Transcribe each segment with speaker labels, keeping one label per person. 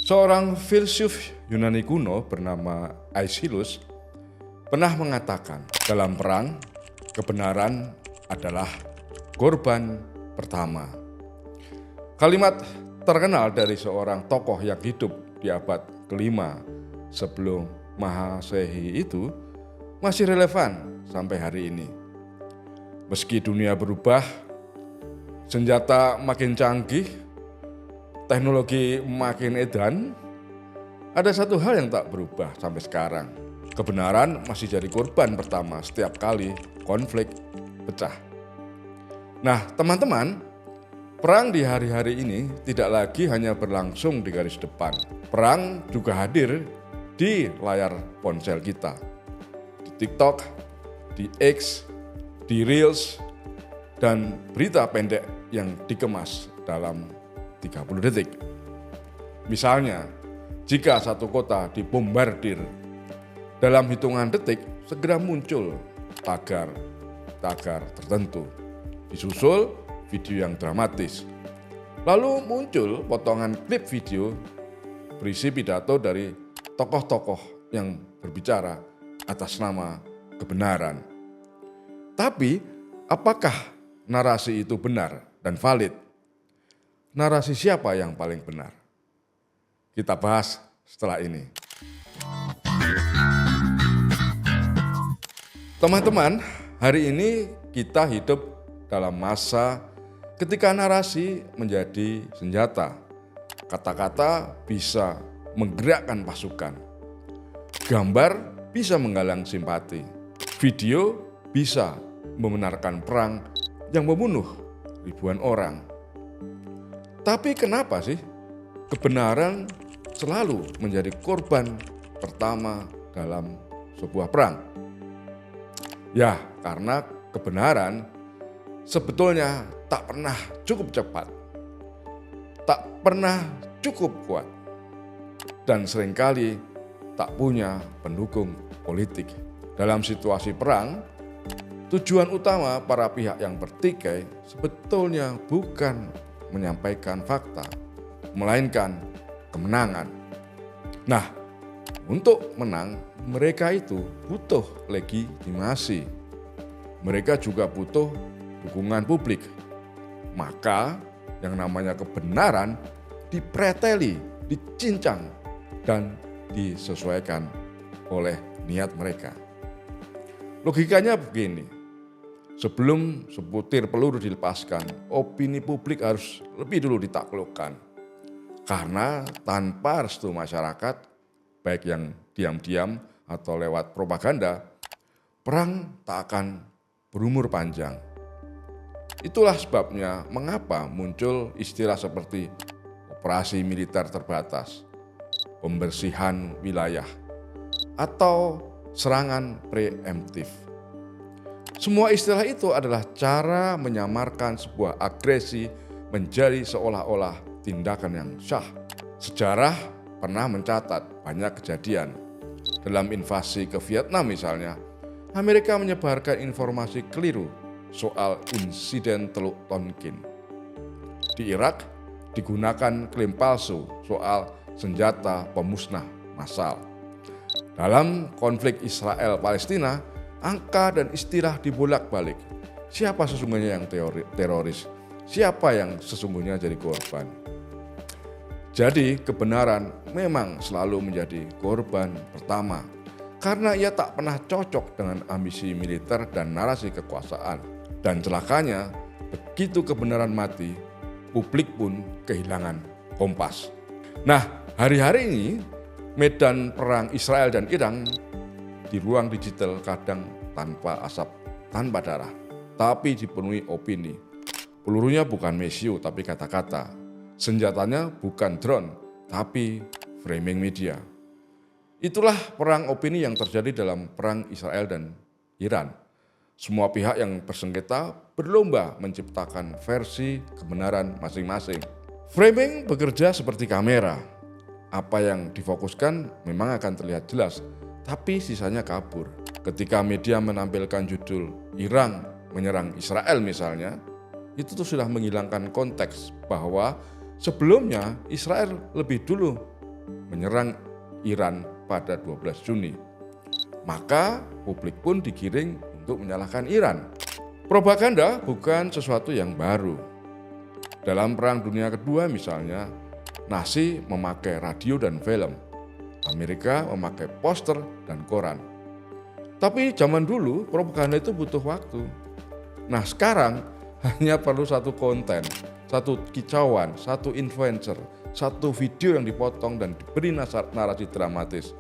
Speaker 1: Seorang filsuf Yunani kuno bernama Aeschylus pernah mengatakan, dalam perang, kebenaran adalah korban pertama. Kalimat terkenal dari seorang tokoh yang hidup di abad kelima sebelum Masehi itu masih relevan sampai hari ini. Meski dunia berubah, senjata makin canggih, teknologi makin edan, ada satu hal yang tak berubah sampai sekarang. Kebenaran masih jadi korban pertama setiap kali konflik pecah. Nah, teman-teman, perang di hari-hari ini tidak lagi hanya berlangsung di garis depan. Perang juga hadir di layar ponsel kita. Di TikTok, di X, di Reels, dan berita pendek yang dikemas dalam 30 detik. Misalnya, jika satu kota dibombardir, dalam hitungan detik segera muncul tagar tertentu. Disusul video yang dramatis. Lalu muncul potongan klip video berisi pidato dari tokoh-tokoh yang berbicara atas nama kebenaran. Tapi, apakah narasi itu benar dan valid? Narasi siapa yang paling benar? Kita bahas setelah ini. Teman-teman, hari ini kita hidup dalam masa ketika narasi menjadi senjata. Kata-kata bisa menggerakkan pasukan. Gambar bisa menggalang simpati. Video bisa membenarkan perang yang membunuh ribuan orang. Tapi kenapa sih kebenaran selalu menjadi korban pertama dalam sebuah perang? Ya, karena kebenaran sebetulnya tak pernah cukup cepat, tak pernah cukup kuat, dan seringkali tak punya pendukung politik. Dalam situasi perang, tujuan utama para pihak yang bertikai sebetulnya bukan menyampaikan fakta, melainkan kemenangan. Nah, untuk menang, mereka itu butuh legitimasi. Mereka juga butuh dukungan publik. Maka yang namanya kebenaran dipreteli, dicincang, dan disesuaikan oleh niat mereka. Logikanya begini, sebelum sebutir peluru dilepaskan, opini publik harus lebih dulu ditaklukkan. Karena tanpa restu masyarakat, baik yang diam-diam atau lewat propaganda, perang tak akan berumur panjang. Itulah sebabnya mengapa muncul istilah seperti operasi militer terbatas, pembersihan wilayah, atau serangan preemptif. Semua istilah itu adalah cara menyamarkan sebuah agresi menjadi seolah-olah tindakan yang syah. Sejarah pernah mencatat banyak kejadian. Dalam invasi ke Vietnam misalnya, Amerika menyebarkan informasi keliru soal insiden Teluk Tonkin. Di Irak digunakan klaim palsu soal senjata pemusnah massal. Dalam konflik Israel-Palestina, angka dan istilah dibolak-balik. Siapa sesungguhnya yang teroris? Siapa yang sesungguhnya jadi korban? Jadi kebenaran memang selalu menjadi korban pertama karena ia tak pernah cocok dengan ambisi militer dan narasi kekuasaan. Dan celakanya, begitu kebenaran mati, publik pun kehilangan kompas. Nah, hari-hari ini medan perang Israel dan Iran di ruang digital kadang tanpa asap, tanpa darah, tapi dipenuhi opini. Pelurunya bukan mesiu tapi kata-kata. Senjatanya bukan drone tapi framing media. Itulah perang opini yang terjadi dalam perang Israel dan Iran. Semua pihak yang bersengketa berlomba menciptakan versi kebenaran masing-masing. Framing bekerja seperti kamera. Apa yang difokuskan memang akan terlihat jelas, tapi sisanya kabur. Ketika media menampilkan judul Iran menyerang Israel misalnya, itu tuh sudah menghilangkan konteks bahwa sebelumnya Israel lebih dulu menyerang Iran pada 12 Juni. Maka publik pun digiring untuk menyalahkan Iran. Propaganda bukan sesuatu yang baru. Dalam Perang Dunia Kedua misalnya, Nazi memakai radio dan film. Amerika memakai poster dan koran. Tapi zaman dulu propaganda itu butuh waktu. Nah sekarang hanya perlu satu konten, satu kicauan, satu influencer, satu video yang dipotong dan diberi narasi dramatis.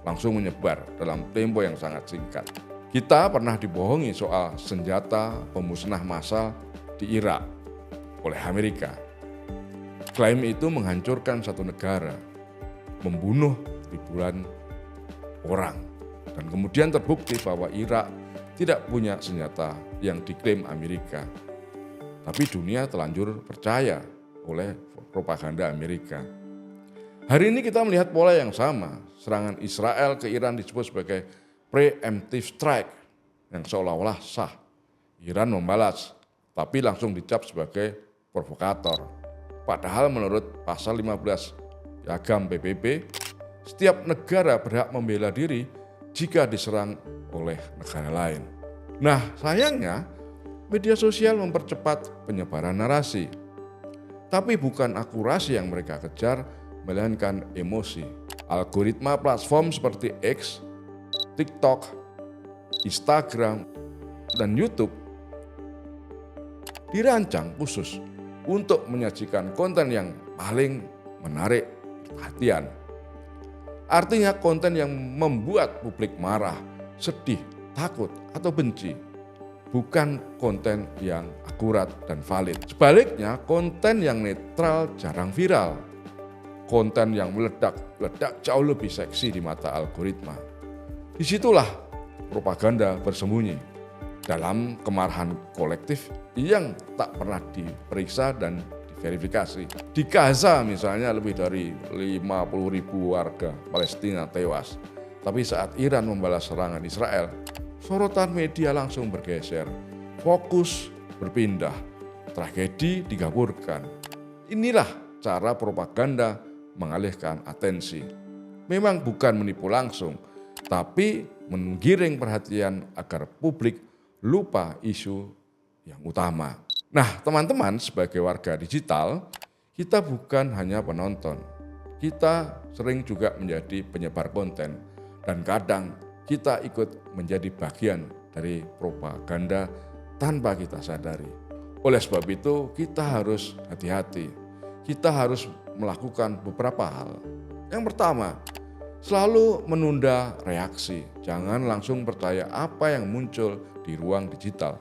Speaker 1: Langsung menyebar dalam tempo yang sangat singkat. Kita pernah dibohongi soal senjata pemusnah massal di Irak oleh Amerika. Klaim itu menghancurkan satu negara, membunuh ribuan orang. Dan kemudian terbukti bahwa Irak tidak punya senjata yang diklaim Amerika. Tapi dunia telanjur percaya oleh propaganda Amerika. Hari ini kita melihat pola yang sama. Serangan Israel ke Iran disebut sebagai preemptive strike yang seolah-olah sah. Iran membalas, tapi langsung dicap sebagai provokator. Padahal menurut pasal 15 Piagam PBB, setiap negara berhak membela diri jika diserang oleh negara lain. Nah, sayangnya media sosial mempercepat penyebaran narasi. Tapi bukan akurasi yang mereka kejar, melainkan emosi. Algoritma platform seperti X, TikTok, Instagram, dan YouTube dirancang khusus untuk menyajikan konten yang paling menarik perhatian. Artinya konten yang membuat publik marah, sedih, takut, atau benci. Bukan konten yang akurat dan valid. Sebaliknya, konten yang netral jarang viral. Konten yang meledak jauh lebih seksi di mata algoritma. Disitulah propaganda bersembunyi dalam kemarahan kolektif yang tak pernah diperiksa dan verifikasi. Di Gaza misalnya lebih dari 50.000 warga Palestina tewas. Tapi saat Iran membalas serangan Israel, sorotan media langsung bergeser. Fokus berpindah, tragedi digaburkan. Inilah cara propaganda mengalihkan atensi. Memang bukan menipu langsung, tapi menggiring perhatian agar publik lupa isu yang utama. Nah, teman-teman, sebagai warga digital, kita bukan hanya penonton. Kita sering juga menjadi penyebar konten. Dan kadang kita ikut menjadi bagian dari propaganda tanpa kita sadari. Oleh sebab itu, kita harus hati-hati. Kita harus melakukan beberapa hal. Yang pertama, selalu menunda reaksi. Jangan langsung percaya apa yang muncul di ruang digital.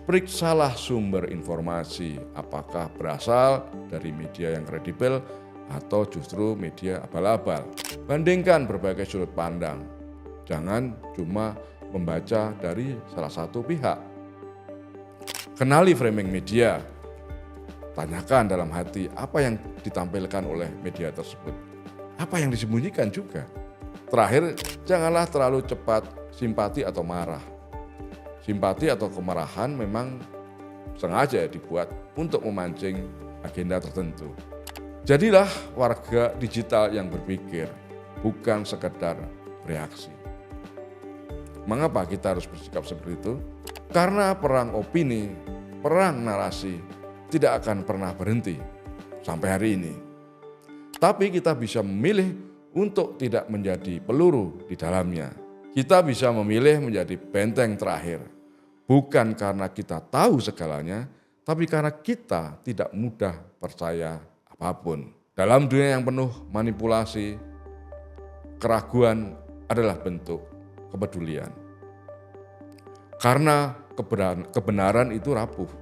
Speaker 1: Periksalah sumber informasi, apakah berasal dari media yang kredibel atau justru media abal-abal. Bandingkan berbagai sudut pandang. Jangan cuma membaca dari salah satu pihak. Kenali framing media. Tanyakan dalam hati apa yang ditampilkan oleh media tersebut. Apa yang disembunyikan juga. Terakhir, janganlah terlalu cepat simpati atau marah. Simpati atau kemarahan memang sengaja dibuat untuk memancing agenda tertentu. Jadilah warga digital yang berpikir, bukan sekedar bereaksi. Mengapa kita harus bersikap seperti itu? Karena perang opini, perang narasi tidak akan pernah berhenti sampai hari ini. Tapi kita bisa memilih untuk tidak menjadi peluru di dalamnya. Kita bisa memilih menjadi benteng terakhir, bukan karena kita tahu segalanya, tapi karena kita tidak mudah percaya apapun. Dalam dunia yang penuh manipulasi, keraguan adalah bentuk kepedulian. Karena kebenaran itu rapuh,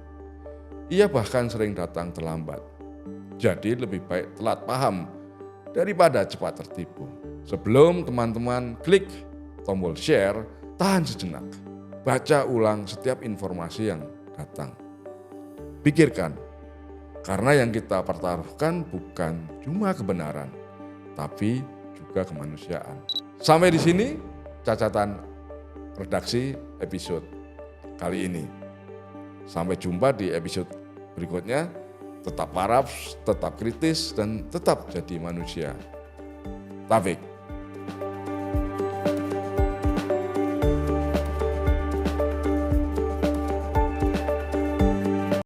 Speaker 1: ia bahkan sering datang terlambat. Jadi lebih baik telat paham daripada cepat tertipu. Sebelum teman-teman klik tombol share, tahan sejenak. Baca ulang setiap informasi yang datang. Pikirkan, karena yang kita pertaruhkan bukan cuma kebenaran, tapi juga kemanusiaan. Sampai di sini cacatan redaksi episode kali ini. Sampai jumpa di episode berikutnya. Tetap waras, tetap kritis, dan tetap jadi manusia. Taufik.